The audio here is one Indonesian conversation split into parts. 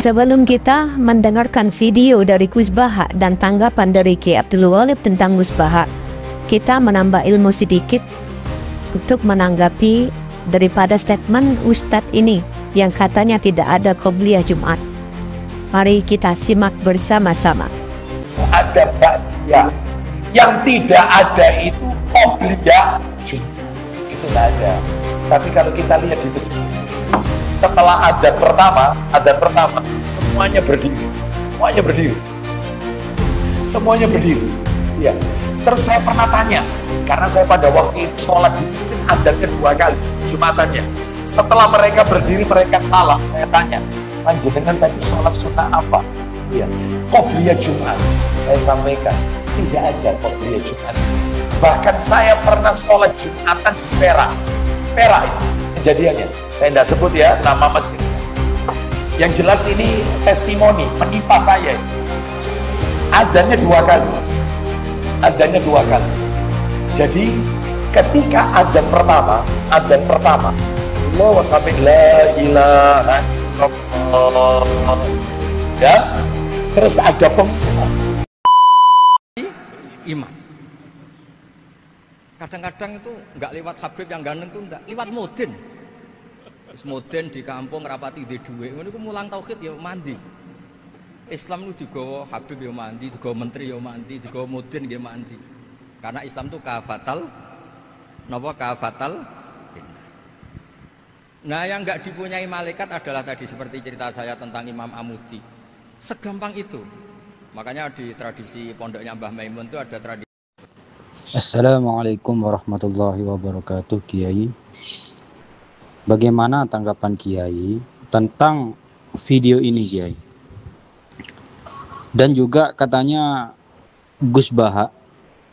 Sebelum kita mendengarkan video dari Gus Baha dan tanggapan dari Ki Abdul Walid tentang Gus Baha, kita menambah ilmu sedikit untuk menanggapi daripada statement Ustadz ini yang katanya tidak ada qobliyah Jumat. Mari kita simak bersama-sama. Ada ba'diyah, yang tidak ada itu qobliyah Jumat, itu tidak ada. Tapi kalau kita lihat di Mesir, setelah adzan pertama semuanya berdiri, semuanya berdiri. Ya. Terus saya pernah tanya, karena saya pada waktu itu sholat di Mesir adzannya 2 kali Jumatannya. Setelah mereka berdiri, mereka salah. Saya tanya, panjenengan tadi sholat sunnah apa? Iya, qobliyah Jumat. Saya sampaikan, tidak ada qobliyah Jumat. Bahkan saya pernah sholat Jumatan di Perak itu kejadiannya. Saya tidak sebut ya nama masjidnya. Yang jelas ini testimoni menimpa saya. Adzannya 2 kali. Jadi ketika adzan pertama Allah sampai la ilaha illallah, ya, terus ada pengumuman imam. Kadang-kadang itu nggak lewat Habib yang ganteng tuh, nggak lewat Mudin. Mudin di kampung rapati di duit, ini mulang tauhid ya mandi. Islam itu juga Habib ya mandi, juga menteri ya mandi, juga Mudin ya mandi. Karena Islam itu kafatal, kafatal. Nah, yang nggak dipunyai malaikat adalah tadi seperti cerita saya tentang Imam Amudi. Segampang itu. Makanya di tradisi pondoknya Mbah Maimun itu ada tradisi. Assalamualaikum warahmatullahi wabarakatuh, Kiai. Bagaimana tanggapan Kiai tentang video ini, Kiai? Dan juga katanya Gus Baha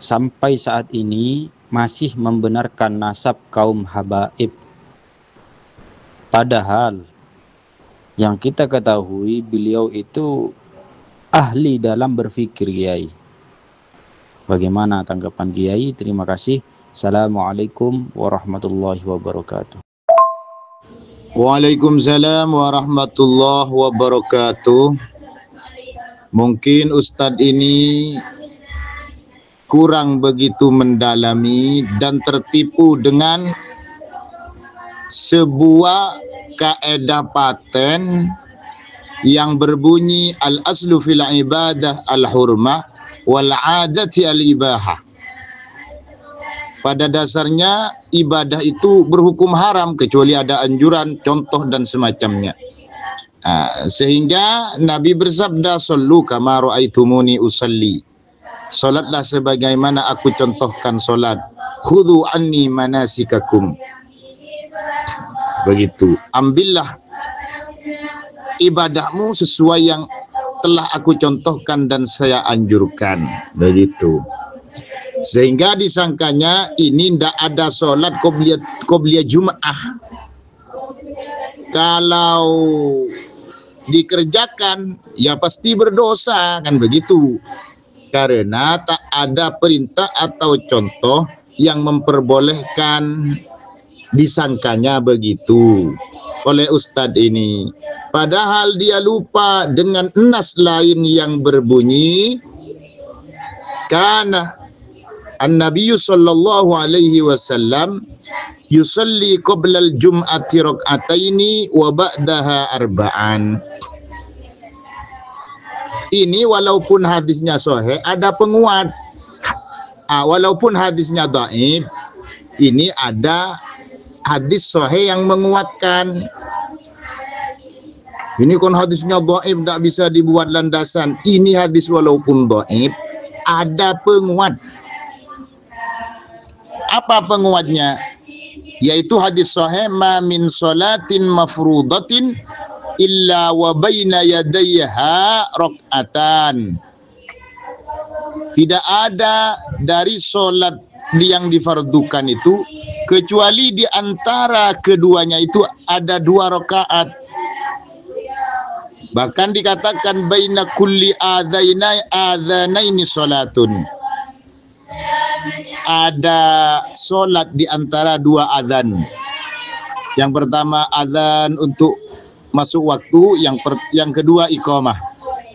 sampai saat ini masih membenarkan nasab kaum habaib. Padahal yang kita ketahui beliau itu ahli dalam berfikir, Kiai. Bagaimana tanggapan Kiai? Terima kasih. Assalamualaikum warahmatullahi wabarakatuh. Waalaikumsalam warahmatullahi wabarakatuh. Mungkin Ustadz ini kurang begitu mendalami dan tertipu dengan sebuah kaedah paten yang berbunyi al-aslu fil ibadah al-hurmah wal adati al-ibahah. Pada dasarnya ibadah itu berhukum haram kecuali ada anjuran, contoh dan semacamnya. Sehingga Nabi bersabda, "Shallu kama ra'aitumuni usalli." Salatlah sebagaimana aku contohkan salat. Khudhu anni manasikakum. Begitu. Ambillah ibadahmu sesuai yang telah aku contohkan dan saya anjurkan. Begitu. Sehingga disangkanya ini tidak ada sholat qobliyah Jum'ah. Kalau dikerjakan ya pasti berdosa, kan begitu. Karena tak ada perintah atau contoh yang memperbolehkan disangkanya begitu oleh Ustadz ini. Padahal dia lupa dengan nas lain yang berbunyi karena An-Nabiy sallallahu alaihi wasallam yusalli qabla al-jum'ati rak'ataini wa ba'daha arba'an. Ini walaupun hadisnya sahih ada penguat. Walaupun hadisnya dhaif, ini ada hadis sahih yang menguatkan. Ini kan hadisnya dhaif, tidak bisa dibuat landasan. Ini hadis walaupun dhaif ada penguat. Apa penguatnya? Yaitu hadis sahih, ma min salatin mafrudatin illa wa baina yadayha rak'atan. Tidak ada dari salat yang difardukan itu kecuali di antara keduanya itu ada 2 rakaat. Bahkan dikatakan baina kulli adzanaini salatun. Ada solat di antara 2 azan. Yang pertama azan untuk masuk waktu, yang kedua iqamah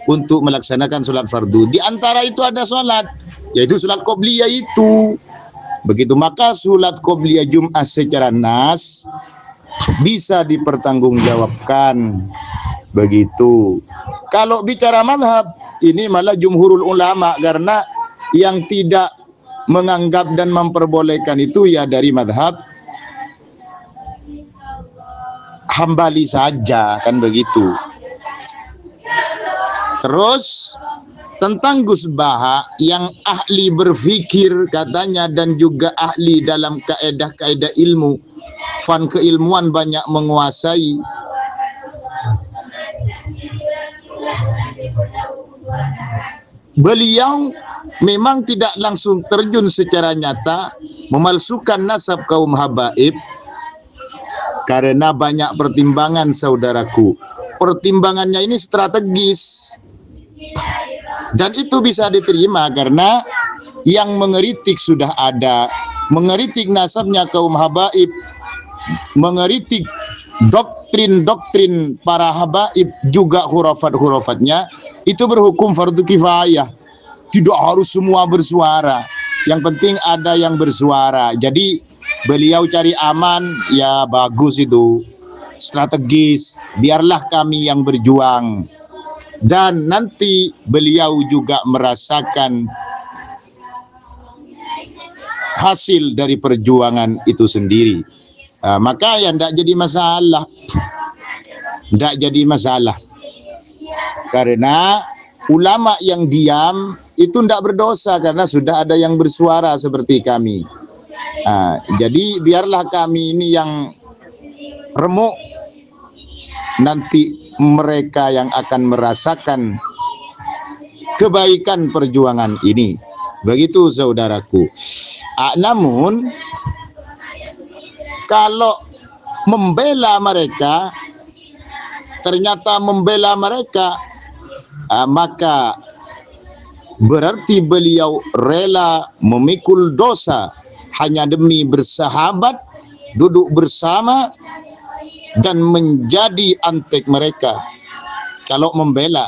untuk melaksanakan sholat fardu. Di antara itu ada sholat, yaitu sholat qobliyah itu. Begitu, maka sholat qobliyah Jum'ah secara nas bisa dipertanggungjawabkan. Begitu. Kalau bicara madhab, ini malah jumhurul ulama, karena yang tidak menganggap dan memperbolehkan itu ya dari madhab Hambali saja, kan begitu. Terus tentang Gus Baha yang ahli berfikir katanya, dan juga ahli dalam kaedah-kaedah ilmu, fan keilmuan banyak menguasai. Beliau memang tidak langsung terjun secara nyata memalsukan nasab kaum habaib, karena banyak pertimbangan, saudaraku. Pertimbangannya ini strategis, dan itu bisa diterima karena yang mengeritik sudah ada, mengeritik nasabnya kaum habaib, mengeritik doktrin-doktrin para habaib, juga hurafat-hurafatnya, itu berhukum fardu kifayah. Tidak harus semua bersuara, yang penting ada yang bersuara. Jadi beliau cari aman, ya bagus itu, strategis, biarlah kami yang berjuang. Dan nanti beliau juga merasakan hasil dari perjuangan itu sendiri. Maka ya tidak jadi masalah, tidak jadi masalah, karena ulama yang diam itu tidak berdosa karena sudah ada yang bersuara seperti kami. Jadi biarlah kami ini yang remuk, nanti mereka yang akan merasakan kebaikan perjuangan ini. Begitu saudaraku. Namun kalau membela mereka, ternyata membela mereka, maka berarti beliau rela memikul dosa hanya demi bersahabat, duduk bersama, dan menjadi antek mereka. Kalau membela,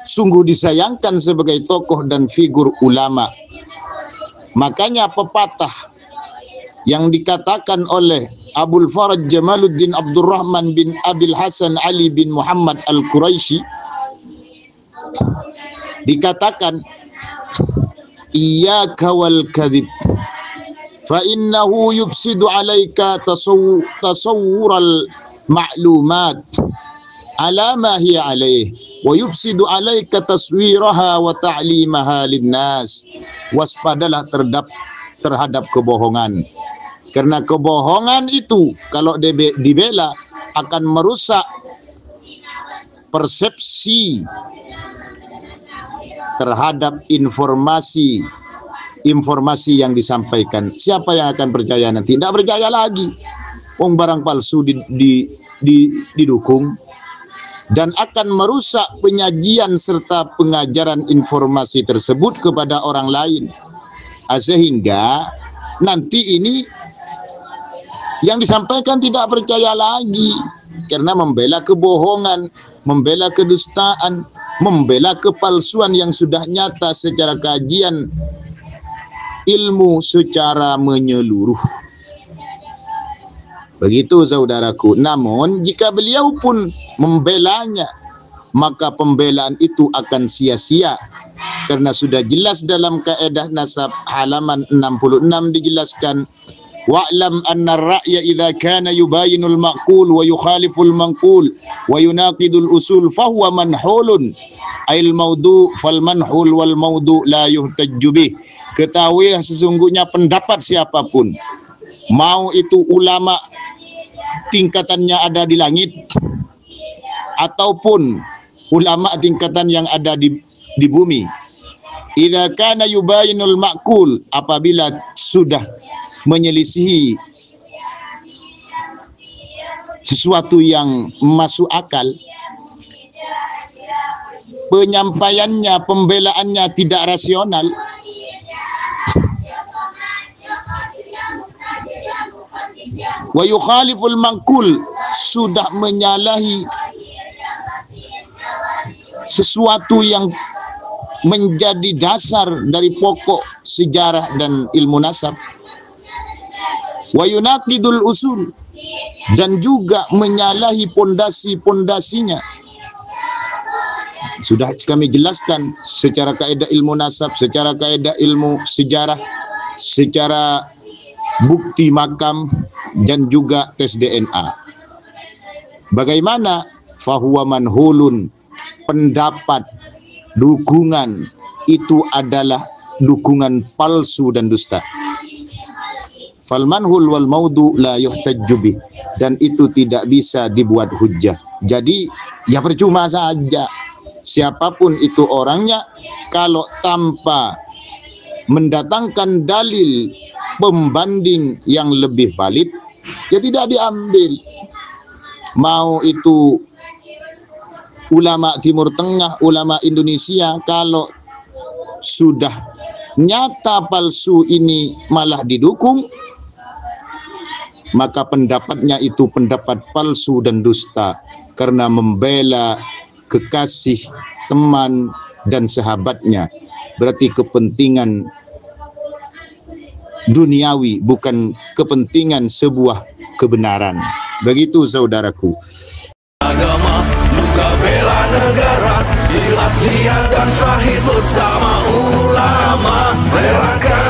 sungguh disayangkan sebagai tokoh dan figur ulama. Makanya pepatah yang dikatakan oleh Abul Faraj Jamaluddin Abdurrahman bin Abil Hasan Ali bin Muhammad Al-Quraisy, dikatakan, iyyaka wal kadhib fa innahu yufsidu alaika tasawwural ma'lumat ala ma hiya alaih wa yufsidu alaika taswiraha wa ta'limaha linnas. Waspadalah terhadap kebohongan, karena kebohongan itu kalau dibela akan merusak persepsi terhadap informasi yang disampaikan. Siapa yang akan percaya nanti? Tidak percaya lagi. Wong barang palsu didukung, dan akan merusak penyajian serta pengajaran informasi tersebut kepada orang lain. Sehingga nanti ini yang disampaikan tidak percaya lagi, karena membela kebohongan, membela kedustaan, membela kepalsuan yang sudah nyata secara kajian ilmu secara menyeluruh. Begitu saudaraku. Namun jika beliau pun membelanya, maka pembelaan itu akan sia-sia, karena sudah jelas dalam kaedah nasab halaman 66 dijelaskan, wa'lam anna ar-ra'ya idza kana yubayinul ma'qul wa yukhaliful manqul wa yunaqidul usul fahuwa manhulun ail maudu fal manhul wal maudu la yuhtajju bih. Ketahui sesungguhnya pendapat siapapun, mau itu ulama tingkatannya ada di langit ataupun ulama tingkatan yang ada di bumi, idza kana yubayinul ma'qul, apabila sudah menyelisihi sesuatu yang masuk akal, penyampaiannya, pembelaannya tidak rasional, wa yukhaliful manqul, sudah menyalahi sesuatu yang menjadi dasar dari pokok sejarah dan ilmu nasab. Wa yunaqidul usul, dan juga menyalahi pondasi-pondasinya. Sudah kami jelaskan secara kaidah ilmu nasab, secara kaidah ilmu sejarah, secara bukti makam, dan juga tes DNA. Bagaimana? Fahuwa manhulun, pendapat, dukungan itu adalah dukungan palsu dan dusta. Fal manhul wal maudu la yuhtajju bih, dan itu tidak bisa dibuat hujjah. Jadi ya percuma saja siapapun itu orangnya, kalau tanpa mendatangkan dalil pembanding yang lebih valid, ya tidak diambil. Mau itu ulama Timur Tengah, ulama Indonesia, kalau sudah nyata palsu ini malah didukung, maka pendapatnya itu pendapat palsu dan dusta, karena membela kekasih, teman, dan sahabatnya. Berarti kepentingan duniawi, bukan kepentingan sebuah kebenaran. Begitu saudaraku. Agama juga bela negara, jelas lihat dan sahih bersama ulama, relakan